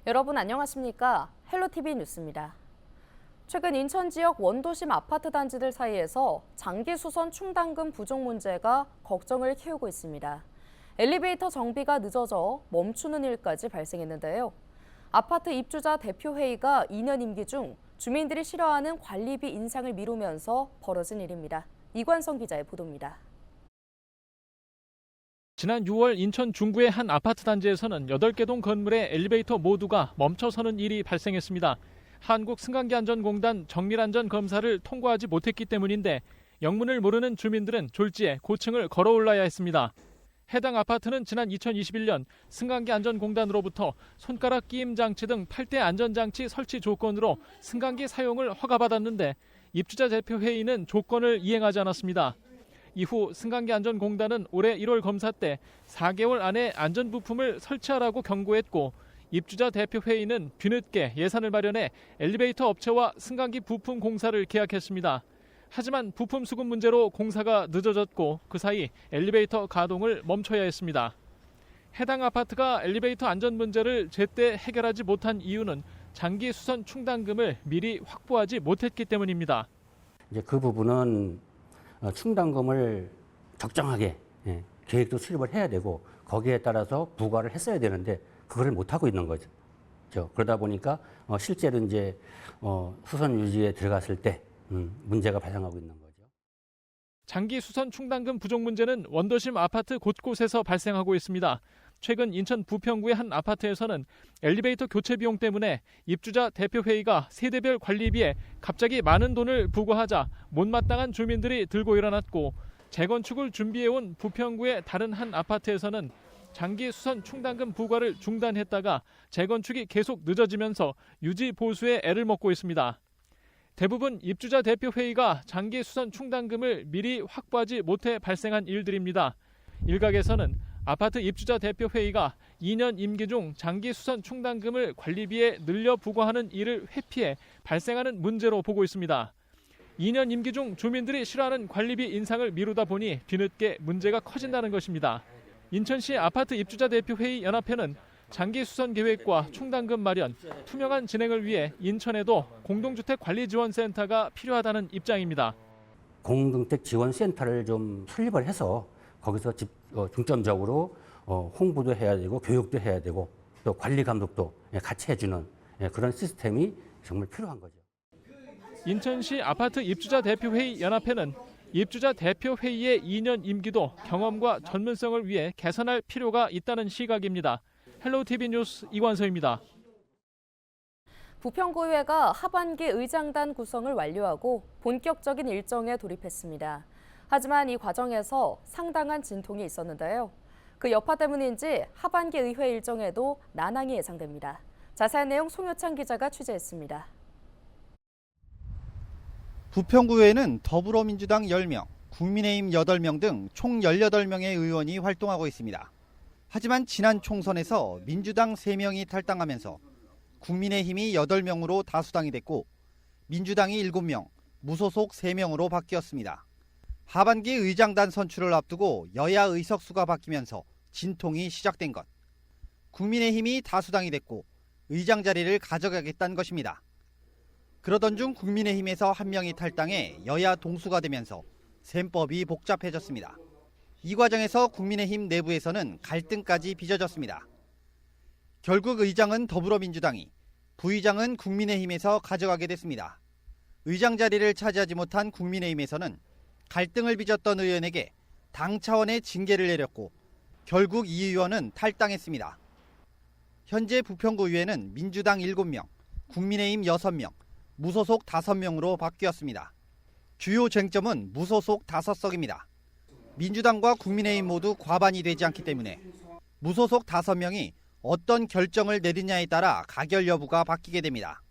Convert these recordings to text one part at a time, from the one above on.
여러분 안녕하십니까? 헬로티비 뉴스입니다. 최근 인천 지역 원도심 아파트 단지들 사이에서 장기 수선 충당금 부족 문제가 걱정을 키우고 있습니다. 엘리베이터 정비가 늦어져 멈추는 일까지 발생했는데요. 아파트 입주자 대표회의가 2년 임기 중 주민들이 싫어하는 관리비 인상을 미루면서 벌어진 일입니다. 이관성 기자의 보도입니다. 지난 6월 인천 중구의 한 아파트 단지에서는 8개 동 건물의 엘리베이터 모두가 멈춰서는 일이 발생했습니다. 한국승강기안전공단 정밀안전검사를 통과하지 못했기 때문인데 영문을 모르는 주민들은 졸지에 고층을 걸어 올라야 했습니다. 해당 아파트는 지난 2021년 승강기안전공단으로부터 손가락 끼임 장치 등 8대 안전장치 설치 조건으로 승강기 사용을 허가받았는데 입주자 대표회의는 조건을 이행하지 않았습니다. 이후 승강기안전공단은 올해 1월 검사 때 4개월 안에 안전부품을 설치하라고 경고했고 입주자 대표회의는 뒤늦게 예산을 마련해 엘리베이터 업체와 승강기 부품 공사를 계약했습니다. 하지만 부품 수급 문제로 공사가 늦어졌고 그 사이 엘리베이터 가동을 멈춰야 했습니다. 해당 아파트가 엘리베이터 안전 문제를 제때 해결하지 못한 이유는 장기 수선 충당금을 미리 확보하지 못했기 때문입니다. 이제 그 부분은 충당금을 적정하게 계획도 수립을 해야 되고 거기에 따라서 부과를 했어야 되는데 그걸 못 하고 있는 거죠. 그러다 보니까 실제로 이제 수선 유지에 들어갔을 때 문제가 발생하고 있는 거죠. 장기 수선 충당금 부족 문제는 원도심 아파트 곳곳에서 발생하고 있습니다. 최근 인천 부평구의 한 아파트에서는 엘리베이터 교체 비용 때문에 입주자 대표회의가 세대별 관리비에 갑자기 많은 돈을 부과하자 못마땅한 주민들이 들고 일어났고 재건축을 준비해온 부평구의 다른 한 아파트에서는 장기 수선 충당금 부과를 중단했다가 재건축이 계속 늦어지면서 유지 보수에 애를 먹고 있습니다. 대부분 입주자 대표회의가 장기 수선 충당금을 미리 확보하지 못해 발생한 일들입니다. 일각에서는 아파트 입주자 대표회의가 2년 임기 중 장기 수선 충당금을 관리비에 늘려 부과하는 일을 회피해 발생하는 문제로 보고 있습니다. 2년 임기 중 주민들이 싫어하는 관리비 인상을 미루다 보니 뒤늦게 문제가 커진다는 것입니다. 인천시 아파트 입주자 대표회의 연합회는 장기 수선 계획과 충당금 마련, 투명한 진행을 위해 인천에도 공동주택관리지원센터가 필요하다는 입장입니다. 공동주택 지원센터를 좀 설립을 해서 거기서 중점적으로 홍보도 해야 되고 교육도 해야 되고 또 관리 감독도 같이 해주는 그런 시스템이 정말 필요한 거죠. 인천시 아파트 입주자 대표회의 연합회는 입주자 대표회의의 2년 임기도 경험과 전문성을 위해 개선할 필요가 있다는 시각입니다. 헬로티비 뉴스 이관서입니다. 부평구의회가 하반기 의장단 구성을 완료하고 본격적인 일정에 돌입했습니다. 하지만 이 과정에서 상당한 진통이 있었는데요. 그 여파 때문인지 하반기 의회 일정에도 난항이 예상됩니다. 자세한 내용 송효창 기자가 취재했습니다. 부평구에는 더불어민주당 10명, 국민의힘 8명 등 총 18명의 의원이 활동하고 있습니다. 하지만 지난 총선에서 민주당 3명이 탈당하면서 국민의힘이 8명으로 다수당이 됐고 민주당이 7명, 무소속 3명으로 바뀌었습니다. 하반기 의장단 선출을 앞두고 여야 의석수가 바뀌면서 진통이 시작된 것. 국민의힘이 다수당이 됐고 의장 자리를 가져가겠다는 것입니다. 그러던 중 국민의힘에서 한 명이 탈당해 여야 동수가 되면서 셈법이 복잡해졌습니다. 이 과정에서 국민의힘 내부에서는 갈등까지 빚어졌습니다. 결국 의장은 더불어민주당이, 부의장은 국민의힘에서 가져가게 됐습니다. 의장 자리를 차지하지 못한 국민의힘에서는 갈등을 빚었던 의원에게 당 차원의 징계를 내렸고 결국 이 의원은 탈당했습니다. 현재 부평구의회는 민주당 7명, 국민의힘 6명, 무소속 5명으로 바뀌었습니다. 주요 쟁점은 무소속 5석입니다. 민주당과 국민의힘 모두 과반이 되지 않기 때문에 무소속 5명이 어떤 결정을 내리냐에 따라 가결 여부가 바뀌게 됩니다.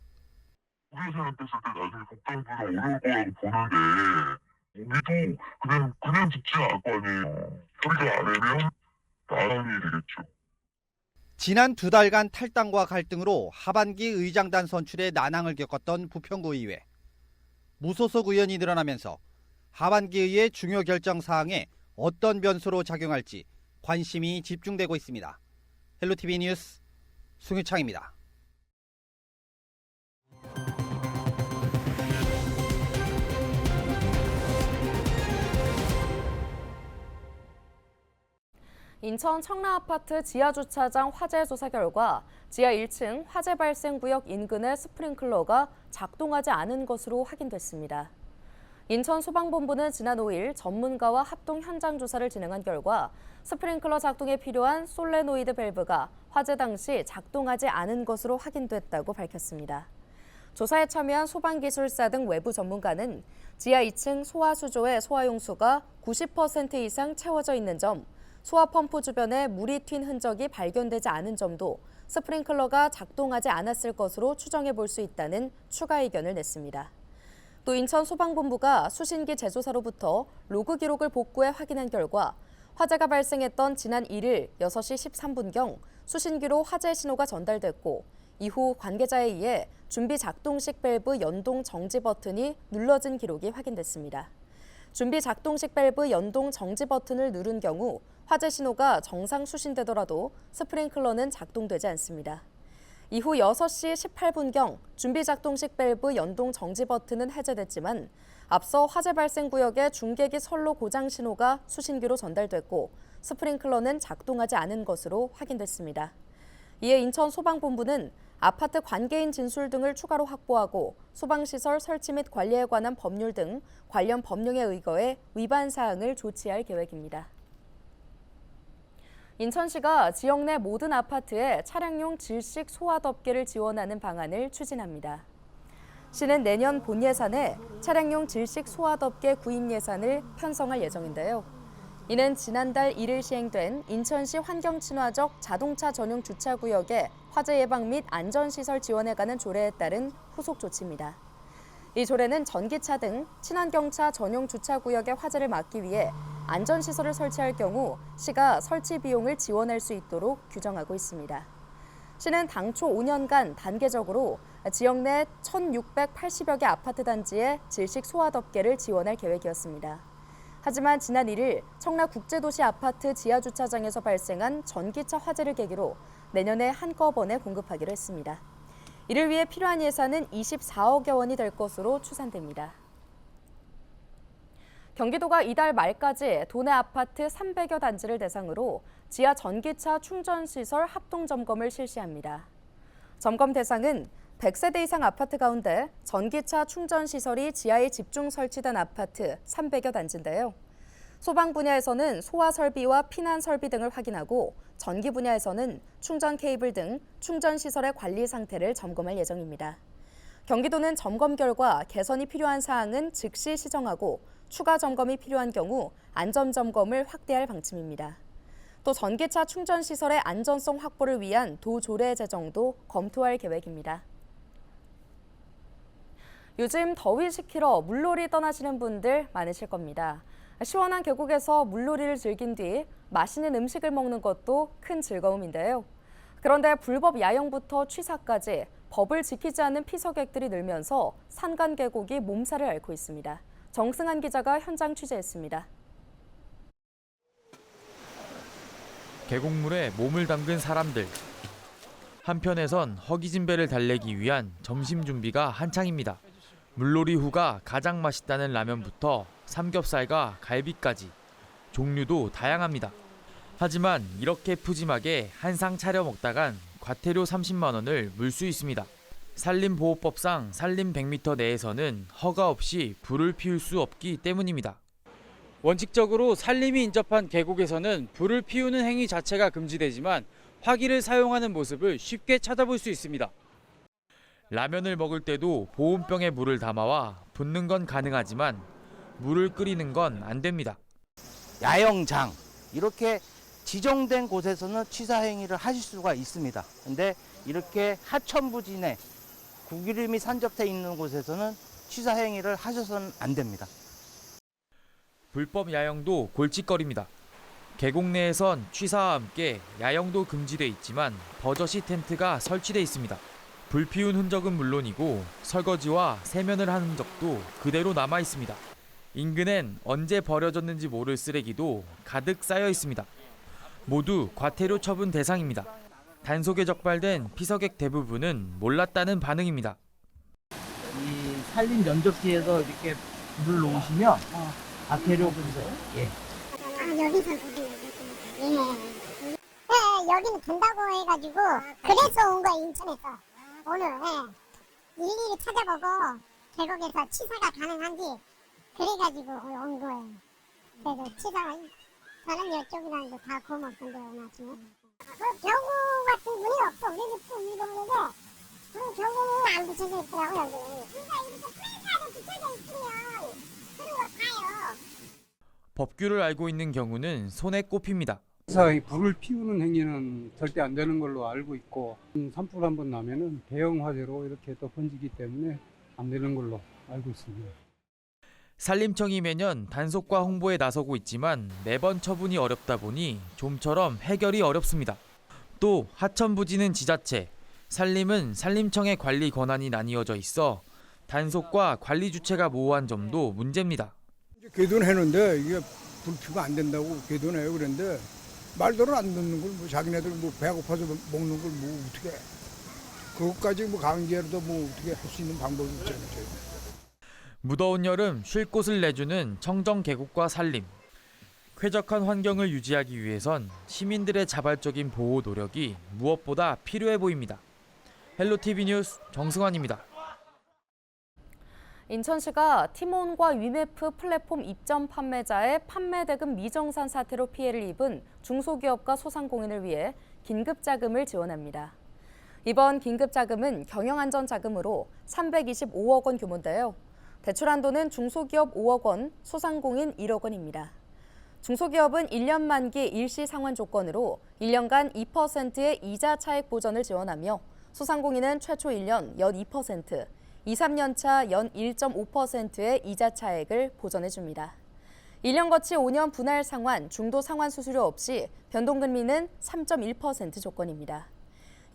우리 생각했을 때 나중에 복당부가 어려울 거라고 보는데 우리도 그냥 죽지 않을 거 아니에요. 소리가 안 되면 나란히 되겠죠. 지난 2달간 탈당과 갈등으로 하반기 의장단 선출에 난항을 겪었던 부평구의회. 무소속 의원이 늘어나면서 하반기의 중요 결정 사항에 어떤 변수로 작용할지 관심이 집중되고 있습니다. 헬로티비 뉴스 송유창입니다. 인천 청라아파트 지하주차장 화재 조사 결과 지하 1층 화재 발생 구역 인근의 스프링클러가 작동하지 않은 것으로 확인됐습니다. 인천 소방본부는 지난 5일 전문가와 합동 현장 조사를 진행한 결과 스프링클러 작동에 필요한 솔레노이드 밸브가 화재 당시 작동하지 않은 것으로 확인됐다고 밝혔습니다. 조사에 참여한 소방기술사 등 외부 전문가는 지하 2층 소화수조의 소화용수가 90% 이상 채워져 있는 점, 소화펌프 주변에 물이 튄 흔적이 발견되지 않은 점도 스프링클러가 작동하지 않았을 것으로 추정해 볼 수 있다는 추가 의견을 냈습니다. 또 인천 소방본부가 수신기 제조사로부터 로그 기록을 복구해 확인한 결과 화재가 발생했던 지난 1일 6시 13분경 수신기로 화재 신호가 전달됐고 이후 관계자에 의해 준비 작동식 밸브 연동 정지 버튼이 눌러진 기록이 확인됐습니다. 준비 작동식 밸브 연동 정지 버튼을 누른 경우 화재 신호가 정상 수신되더라도 스프링클러는 작동되지 않습니다. 이후 6시 18분경 준비 작동식 밸브 연동 정지 버튼은 해제됐지만 앞서 화재 발생 구역의 중계기 선로 고장 신호가 수신기로 전달됐고 스프링클러는 작동하지 않은 것으로 확인됐습니다. 이에 인천 소방본부는 아파트 관계인 진술 등을 추가로 확보하고 소방시설 설치 및 관리에 관한 법률 등 관련 법령에 의거해 위반 사항을 조치할 계획입니다. 인천시가 지역 내 모든 아파트에 차량용 질식 소화 덮개를 지원하는 방안을 추진합니다. 시는 내년 본 예산에 차량용 질식 소화 덮개 구입 예산을 편성할 예정인데요. 이는 지난달 1일 시행된 인천시 환경친화적 자동차 전용 주차구역의 화재 예방 및 안전시설 지원에 관한 조례에 따른 후속 조치입니다. 이 조례는 전기차 등 친환경차 전용 주차구역의 화재를 막기 위해 안전시설을 설치할 경우 시가 설치 비용을 지원할 수 있도록 규정하고 있습니다. 시는 당초 5년간 단계적으로 지역 내 1,680여 개 아파트 단지에 질식 소화 덮개를 지원할 계획이었습니다. 하지만 지난 1일 청라국제도시 아파트 지하주차장에서 발생한 전기차 화재를 계기로 내년에 한꺼번에 공급하기로 했습니다. 이를 위해 필요한 예산은 24억여 원이 될 것으로 추산됩니다. 경기도가 이달 말까지 도내 아파트 300여 단지를 대상으로 지하 전기차 충전시설 합동점검을 실시합니다. 점검 대상은 100세대 이상 아파트 가운데 전기차 충전시설이 지하에 집중 설치된 아파트 300여 단지인데요. 소방 분야에서는 소화 설비와 피난 설비 등을 확인하고 전기 분야에서는 충전 케이블 등 충전시설의 관리 상태를 점검할 예정입니다. 경기도는 점검 결과 개선이 필요한 사항은 즉시 시정하고 추가 점검이 필요한 경우 안전점검을 확대할 방침입니다. 또 전기차 충전시설의 안전성 확보를 위한 도조례 제정도 검토할 계획입니다. 요즘 더위 식히러 물놀이 떠나시는 분들 많으실 겁니다. 시원한 계곡에서 물놀이를 즐긴 뒤 맛있는 음식을 먹는 것도 큰 즐거움인데요. 그런데 불법 야영부터 취사까지 법을 지키지 않는 피서객들이 늘면서 산간 계곡이 몸살을 앓고 있습니다. 정승한 기자가 현장 취재했습니다. 계곡물에 몸을 담근 사람들. 한편에선 허기진 배를 달래기 위한 점심 준비가 한창입니다. 물놀이 후가 가장 맛있다는 라면부터 삼겹살과 갈비까지 종류도 다양합니다. 하지만 이렇게 푸짐하게 한 상 차려 먹다간 과태료 30만 원을 물 수 있습니다. 산림보호법상 산림 100m 내에서는 허가 없이 불을 피울 수 없기 때문입니다. 원칙적으로 산림이 인접한 계곡에서는 불을 피우는 행위 자체가 금지되지만 화기를 사용하는 모습을 쉽게 찾아볼 수 있습니다. 라면을 먹을 때도 보온병에 물을 담아와 붓는 건 가능하지만 물을 끓이는 건 안 됩니다. 야영장 이렇게 지정된 곳에서는 취사 행위를 하실 수가 있습니다. 근데 이렇게 하천부진에 구기름이 산적돼 있는 곳에서는 취사 행위를 하셔서는 안 됩니다. 불법 야영도 골칫거리입니다. 계곡 내에선 취사와 함께 야영도 금지돼 있지만 버젓이 텐트가 설치돼 있습니다. 불 피운 흔적은 물론이고 설거지와 세면을 한 흔적도 그대로 남아 있습니다. 인근엔 언제 버려졌는지 모를 쓰레기도 가득 쌓여 있습니다. 모두 과태료 처분 대상입니다. 단속에 적발된 피서객 대부분은 몰랐다는 반응입니다. 이 산림 면적지에서 이렇게 물을 놓으시면 과태료 분석. 예. 아, 여기서 그래요. 예. 여기는 된다고 해가지고 그래서 온 거야 인천에서 오늘 일일이 찾아보고 계곡에서 치사가 가능한지 그래가지고 온 거예요. 그래서 치사가 다른 이쪽이라는 거 다 고맙던데 오늘 아침에 경고 같은 분이 없어. 우리 집 이동네인데 그런 경고는 안 붙여져 있더라고 여기. 그러니까 이렇게 플랜카드 붙여져 있으면 그런 거 봐요. 법규를 알고 있는 경우는 손에 꼽힙니다. 그래서 불을 피우는 행위는 절대 안 되는 걸로 알고 있고 산불 한번 나면은 대형 화재로 이렇게 또 번지기 때문에 안 되는 걸로 알고 있습니다. 산림청이 매년 단속과 홍보에 나서고 있지만 매번 처분이 어렵다 보니 좀처럼 해결이 어렵습니다. 또 하천부지는 지자체, 산림은 산림청의 관리 권한이 나뉘어져 있어 단속과 관리 주체가 모호한 점도 문제입니다. 궤도했는데 이게 불피가 안 된다고 궤도해요. 그런데 말들은 안 듣는 걸 뭐 자기네들 뭐 배고파서 먹는 걸 뭐 어떻게 해. 그것까지 뭐 강제로도 뭐 어떻게 할 수 있는 방법이 있잖아요. 무더운 여름 쉴 곳을 내주는 청정 계곡과 산림. 쾌적한 환경을 유지하기 위해선 시민들의 자발적인 보호 노력이 무엇보다 필요해 보입니다. 헬로티비 뉴스 정승환입니다. 인천시가 티몬과 위메프 플랫폼 입점 판매자의 판매 대금 미정산 사태로 피해를 입은 중소기업과 소상공인을 위해 긴급자금을 지원합니다. 이번 긴급자금은 경영안전자금으로 325억 원 규모인데요. 대출 한도는 중소기업 5억 원, 소상공인 1억 원입니다. 중소기업은 1년 만기 일시 상환 조건으로 1년간 2%의 이자 차액 보전을 지원하며 소상공인은 최초 1년 연 2%, 2, 3년 차 연 1.5%의 이자 차액을 보전해 줍니다. 1년 거치 5년 분할 상환, 중도 상환 수수료 없이 변동금리는 3.1% 조건입니다.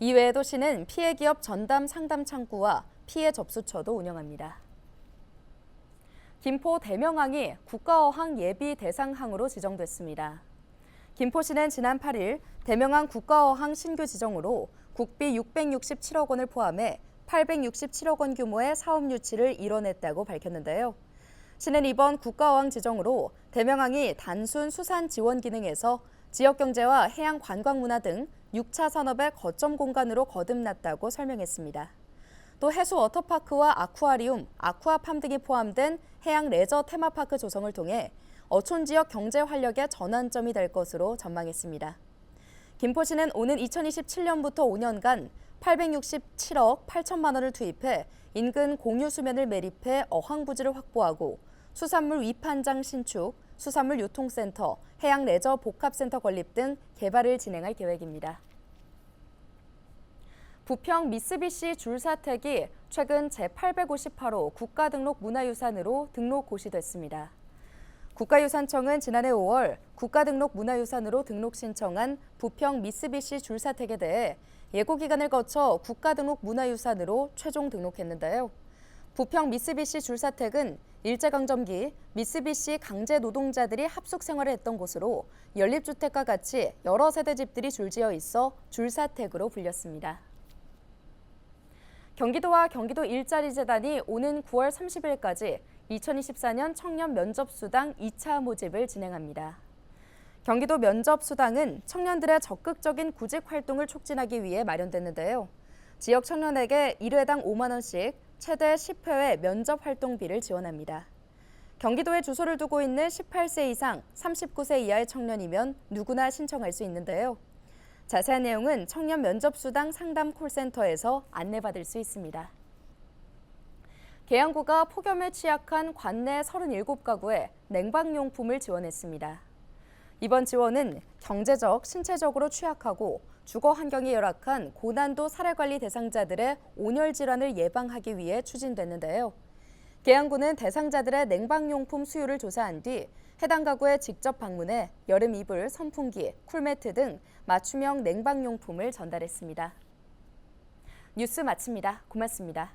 이외에도 시는 피해 기업 전담 상담 창구와 피해 접수처도 운영합니다. 김포 대명항이 국가어항 예비 대상항으로 지정됐습니다. 김포시는 지난 8일 대명항 국가어항 신규 지정으로 국비 667억 원을 포함해 867억 원 규모의 사업 유치를 이뤄냈다고 밝혔는데요. 시는 이번 국가어항 지정으로 대명항이 단순 수산 지원 기능에서 지역 경제와 해양 관광 문화 등 6차 산업의 거점 공간으로 거듭났다고 설명했습니다. 또 해수 워터파크와 아쿠아리움, 아쿠아팜 등이 포함된 해양 레저 테마파크 조성을 통해 어촌 지역 경제 활력의 전환점이 될 것으로 전망했습니다. 김포시는 오는 2027년부터 5년간 867억 8천만 원을 투입해 인근 공유 수면을 매립해 어항 부지를 확보하고 수산물 위판장 신축, 수산물 유통센터, 해양 레저 복합센터 건립 등 개발을 진행할 계획입니다. 부평 미쓰비시 줄사택이 최근 제858호 국가등록 문화유산으로 등록 고시됐습니다. 국가유산청은 지난해 5월 국가등록 문화유산으로 등록 신청한 부평 미쓰비시 줄사택에 대해 예고기간을 거쳐 국가등록 문화유산으로 최종 등록했는데요. 부평 미쓰비시 줄사택은 일제강점기 미쓰비시 강제 노동자들이 합숙 생활을 했던 곳으로 연립주택과 같이 여러 세대 집들이 줄지어 있어 줄사택으로 불렸습니다. 경기도와 경기도 일자리재단이 오는 9월 30일까지 2024년 청년 면접수당 2차 모집을 진행합니다. 경기도 면접수당은 청년들의 적극적인 구직 활동을 촉진하기 위해 마련됐는데요. 지역 청년에게 1회당 5만 원씩 최대 10회의 면접 활동비를 지원합니다. 경기도에 주소를 두고 있는 18세 이상 39세 이하의 청년이면 누구나 신청할 수 있는데요. 자세한 내용은 청년 면접수당 상담 콜센터에서 안내받을 수 있습니다. 계양구가 폭염에 취약한 관내 37가구에 냉방용품을 지원했습니다. 이번 지원은 경제적, 신체적으로 취약하고 주거 환경이 열악한 고난도 사례관리 대상자들의 온열 질환을 예방하기 위해 추진됐는데요. 계양구는 대상자들의 냉방용품 수요를 조사한 뒤 해당 가구에 직접 방문해 여름 이불, 선풍기, 쿨매트 등 맞춤형 냉방용품을 전달했습니다. 뉴스 마칩니다. 고맙습니다.